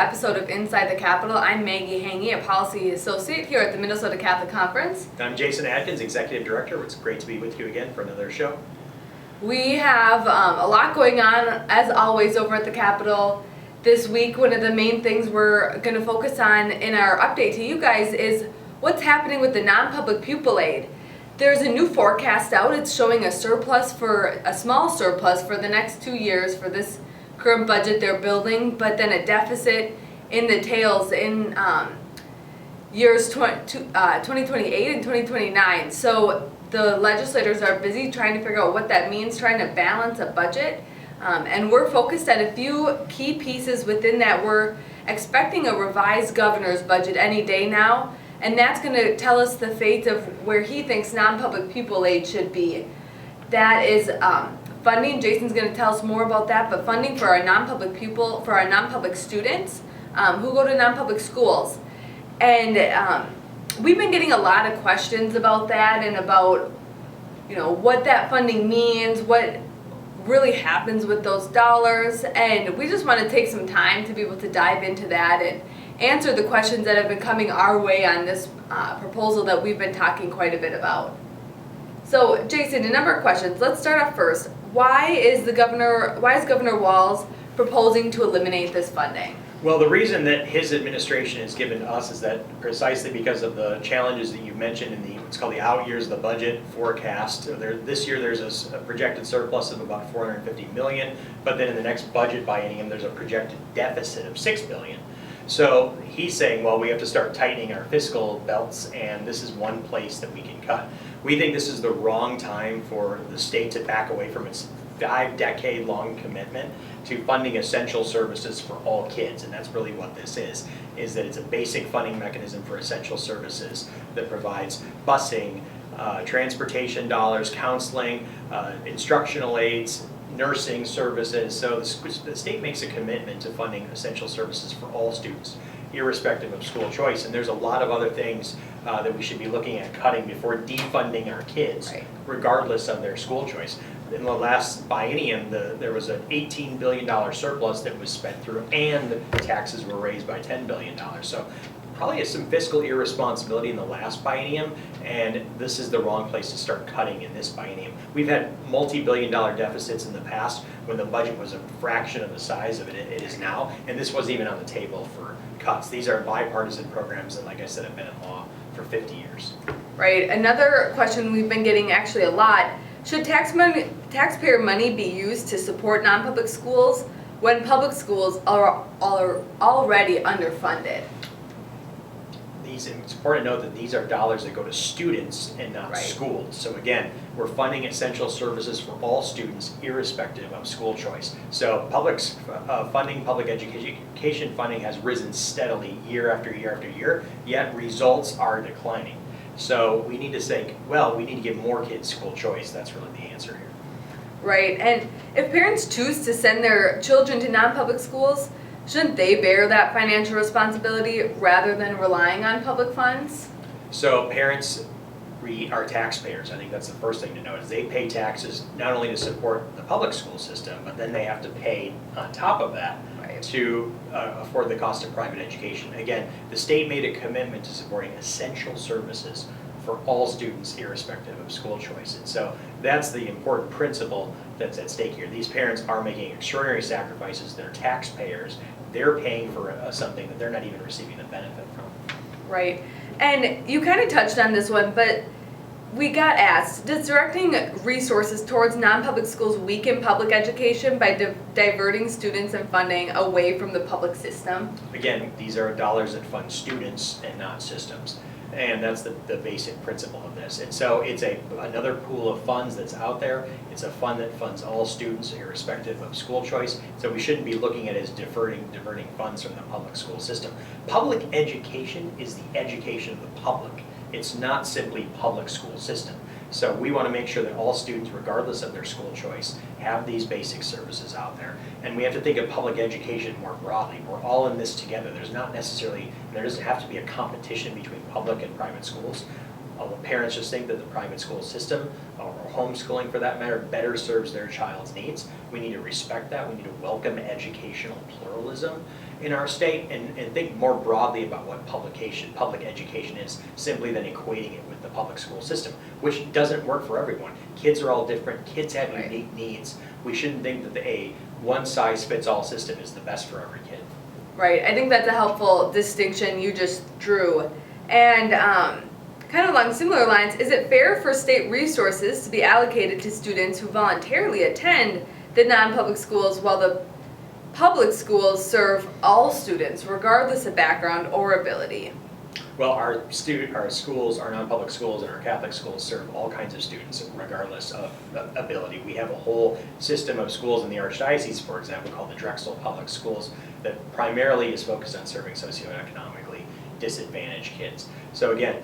episode of Inside the Capitol. I'm Maggee, a policy associate here at the Minnesota Catholic Conference. I'm Jason Adkins, executive director. It's great to be with you again for another show. We have a lot going on, as always, over at the Capitol. This week, one of the main things we're going to focus on in our update to you guys is what's happening with the non-public pupil aid. There's a new forecast out. It's showing a small surplus for the next 2 years for this current budget they're building, but then a deficit in the tails in years 2028 and 2029. So the legislators are busy trying to figure out what that means, trying to balance a budget. And we're focused on a few key pieces within that. We're expecting a revised governor's budget any day now, and that's going to tell us the fate of where he thinks non-public pupil aid should be. That is funding. Jason's going to tell us more about that, but funding for our non-public students who go to non-public schools. And we've been getting a lot of questions about that and about, what that funding means, what really happens with those dollars, and we just want to take some time to be able to dive into that and answer the questions that have been coming our way on this proposal that we've been talking quite a bit about. So, Jason, a number of questions. Let's start off first. Why is Governor Walz proposing to eliminate this funding? Well, the reason that his administration has given to us is that precisely because of the challenges that you mentioned in what's called the out years of the budget forecast. This year there's a projected surplus of about $450 million, but then in the next budget biennium there's a projected deficit of $6 billion. So he's saying, well, we have to start tightening our fiscal belts, and this is one place that we can cut. We think this is the wrong time for the state to back away from its 5-decade-long commitment to funding essential services for all kids, and that's really what this is that it's a basic funding mechanism for essential services that provides busing, transportation dollars, counseling, instructional aids, nursing services. So the state makes a commitment to funding essential services for all students, irrespective of school choice, and there's a lot of other things that we should be looking at cutting before defunding our kids, right, regardless regardless of their school choice. In the last biennium, there was an $18 billion surplus that was spent through, and the taxes were raised by $10 billion. So probably some fiscal irresponsibility in the last biennium, and this is the wrong place to start cutting in this biennium. We've had multi-billion-dollar deficits in the past when the budget was a fraction of the size of it is now, and this wasn't even on the table for cuts. These are bipartisan programs that, like I said, have been in law for 50 years. Right. Another question we've been getting actually a lot: should taxpayer money be used to support non-public schools when public schools are already underfunded? It's important to note that these are dollars that go to students and not right, schools. So again, we're funding essential services for all students, irrespective of school choice. So public education funding has risen steadily year after year after year, yet results are declining. So we need to say, well, we need to give more kids school choice. That's really the answer here. Right, and if parents choose to send their children to non-public schools, shouldn't they bear that financial responsibility rather than relying on public funds? So parents are taxpayers. I think that's the first thing to note, is they pay taxes not only to support the public school system, but then they have to pay on top of that, right, to afford the cost of private education. Again, the state made a commitment to supporting essential services for all students, irrespective of school choice. And so that's the important principle that's at stake here. These parents are making extraordinary sacrifices. They're taxpayers. They're paying for something that they're not even receiving the benefit from. Right. And you kind of touched on this one, but we got asked, does directing resources towards non-public schools weaken public education by diverting students and funding away from the public system? Again, these are dollars that fund students and not systems. And that's the basic principle of this. And so it's another pool of funds that's out there. It's a fund that funds all students, irrespective of school choice. So we shouldn't be looking at it as diverting funds from the public school system. Public education is the education of the public. It's not simply public school system. So we want to make sure that all students, regardless of their school choice, have these basic services out there. And we have to think of public education more broadly. We're all in this together. There doesn't have to be a competition between public and private schools. Parents just think that the private school system, or homeschooling for that matter, better serves their child's needs. We need to respect that. We need to welcome educational pluralism in our state and think more broadly about what public education is, simply than equating it with the public school system, which doesn't work for everyone. Kids are all different. Kids have unique needs. We shouldn't think that a one-size-fits-all system is the best for every kid. Right. I think that's a helpful distinction you just drew. And kind of along similar lines, is it fair for state resources to be allocated to students who voluntarily attend the non-public schools while the public schools serve all students regardless of background or ability? Well, our schools, our non-public schools and our Catholic schools serve all kinds of students regardless of ability. We have a whole system of schools in the Archdiocese, for example, called the Drexel Public Schools that primarily is focused on serving socioeconomically disadvantaged kids. So again,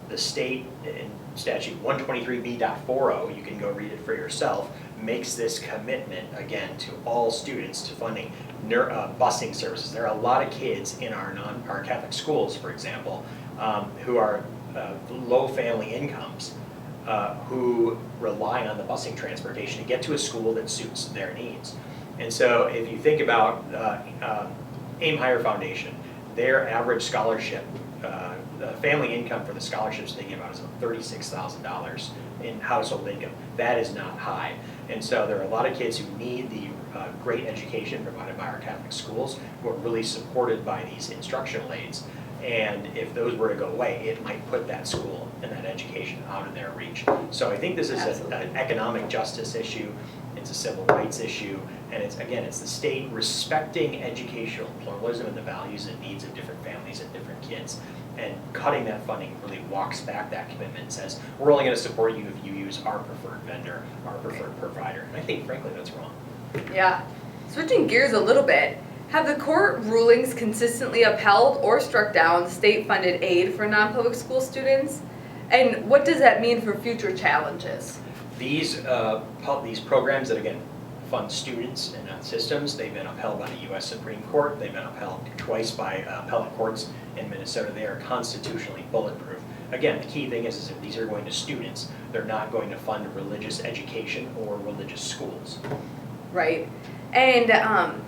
the state in statute 123B.40, you can go read it for yourself, makes this commitment, again, to all students to funding busing services. There are a lot of kids in our Catholic schools, for example, who are low family incomes, who rely on the busing transportation to get to a school that suits their needs. And so if you think about Aim Higher Foundation, their average scholarship, the family income for the scholarships they give out is about $36,000 in household income. That is not high. And so there are a lot of kids who need the great education provided by our Catholic schools, who are really supported by these instructional aids. And if those were to go away, it might put that school and that education out of their reach. So I think this is an economic justice issue, it's a civil rights issue, and it's the state respecting educational pluralism and the values and needs of different families and different kids. And cutting that funding really walks back that commitment and says, we're only going to support you if you use our preferred vendor, our preferred provider. And I think, frankly, that's wrong. Yeah. Switching gears a little bit, have the court rulings consistently upheld or struck down state-funded aid for non-public school students? And what does that mean for future challenges? These programs that, again, fund students and not systems, they've been upheld by the U.S. Supreme Court. They've been upheld twice by appellate courts in Minnesota. They are constitutionally bulletproof. Again, the key thing is if these are going to students, they're not going to fund religious education or religious schools. Right. And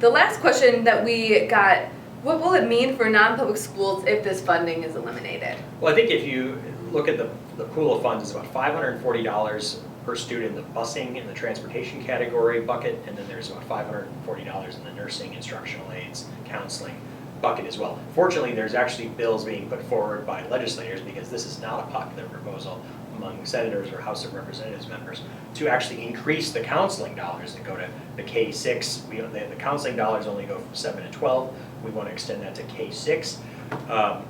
the last question that we got, what will it mean for non-public schools if this funding is eliminated? Well, I think if you look at the pool of funds, it's about $540 per student in the busing and the transportation category bucket, and then there's about $540 in the nursing, instructional aids, counseling bucket as well. Fortunately, there's actually bills being put forward by legislators, because this is not a popular proposal among senators or House of Representatives members, to actually increase the counseling dollars that go to the K-6. The counseling dollars only go from 7 to 12. We want to extend that to K-6.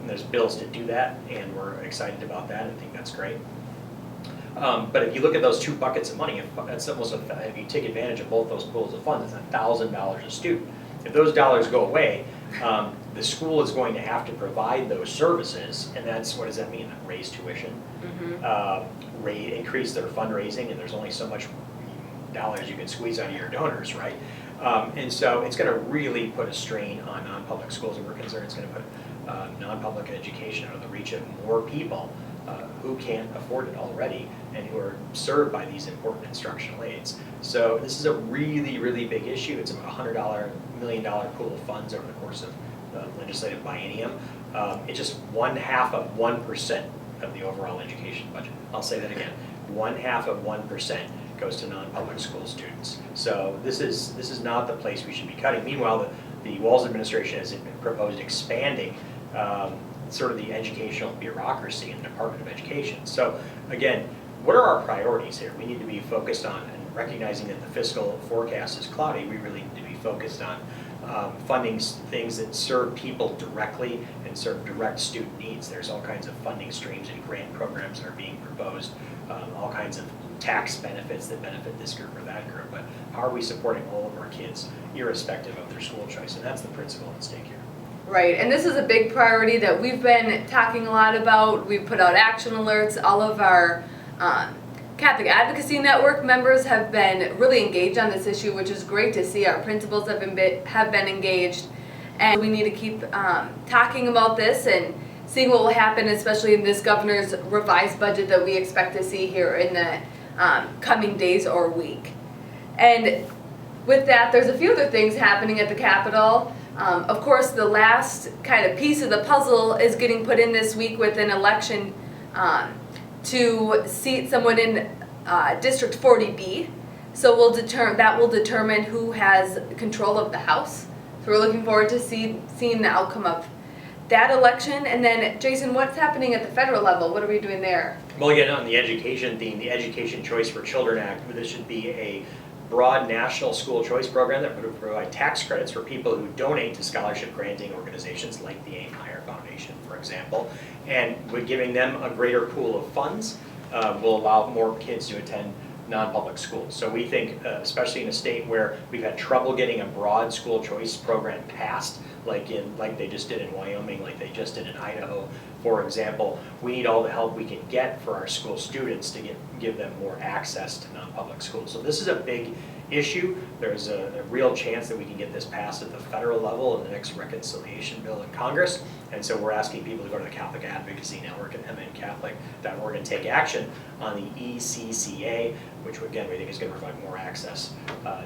There's bills to do that, and we're excited about that. I think that's great. But if you look at those two buckets of money, if you take advantage of both those pools of funds, it's $1,000 a student. If those dollars go away, the school is going to have to provide those services, and what does that mean? Raise tuition, increase their fundraising, and there's only so much dollars you can squeeze out of your donors, right? And so it's going to really put a strain on non-public schools, and we're concerned it's going to put non-public education out of the reach of more people who can't afford it already and who are served by these important instructional aids. So this is a really, really big issue. It's about $100 million pool of funds over the course of the legislative biennium. It's just 1/2% of the overall education budget. I'll say that again, 1/2% goes to non-public school students. So this is not the place we should be cutting. Meanwhile, the Walz administration has proposed expanding sort of the educational bureaucracy in the Department of Education. So again, what are our priorities here? We need to be focused on, and recognizing that the fiscal forecast is cloudy, we really need to be focused on funding things that serve people directly and serve direct student needs. There's all kinds of funding streams and grant programs that are being proposed, all kinds of tax benefits that benefit this group or that group, but how are we supporting all of our kids irrespective of their school choice? And that's the principle at stake here. Right, and this is a big priority that we've been talking a lot about. We've put out action alerts. All of our Catholic Advocacy Network members have been really engaged on this issue, which is great to see. Our principals have been engaged, and we need to keep talking about this and seeing what will happen, especially in this governor's revised budget that we expect to see here in the coming days or week. And with that, there's a few other things happening at the Capitol. Of course, the last kind of piece of the puzzle is getting put in this week with an election to seat someone in District 40B. So that will determine who has control of the House. So we're looking forward to seeing the outcome of that election. And then, Jason, what's happening at the federal level? What are we doing there? Well, again, on the education theme, the Education Choice for Children Act, this should be a broad national school choice program that would provide tax credits for people who donate to scholarship granting organizations like the Aim Higher Foundation, for example. And with giving them a greater pool of funds will allow more kids to attend non-public schools. So we think, especially in a state where we've had trouble getting a broad school choice program passed, like they just did in Wyoming, like they just did in Idaho, for example, we need all the help we can get for our school students to give them more access to non-public schools. So this is a big issue. There's a real chance that we can get this passed at the federal level in the next reconciliation bill in Congress. And so we're asking people to go to the Catholic Advocacy Network and mncatholic.org and take action on the ECCA, which again we think is going to provide more access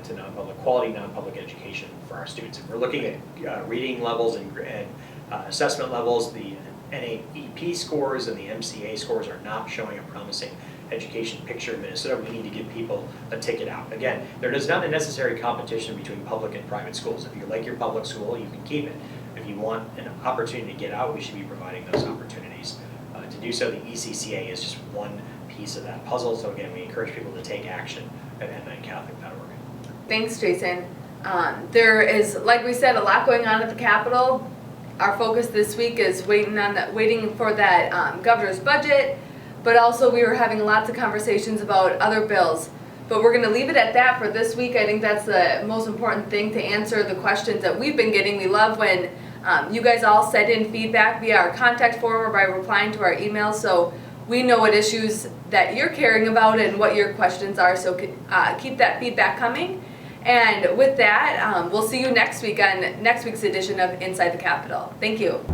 to quality non-public education for our students. And we're looking at reading levels and assessment levels. The NAEP scores and the MCA scores are not showing a promising education picture in Minnesota. We need to give people a ticket out. Again, there is not a necessary competition between public and private schools. If you like your public school, you can keep it. If you want an opportunity to get out, we should be providing those opportunities. To do so, the ECCA is just one piece of that puzzle. So again, we encourage people to take action at mncatholic.org. Thanks, Jason. There is, like we said, a lot going on at the Capitol. Our focus this week is waiting for that governor's budget, but also we were having lots of conversations about other bills. But we're going to leave it at that for this week. I think that's the most important thing, to answer the questions that we've been getting. We love when you guys all send in feedback via our contact form or by replying to our emails, so we know what issues that you're caring about and what your questions are. So keep that feedback coming. And with that, we'll see you next week on next week's edition of Inside the Capitol. Thank you.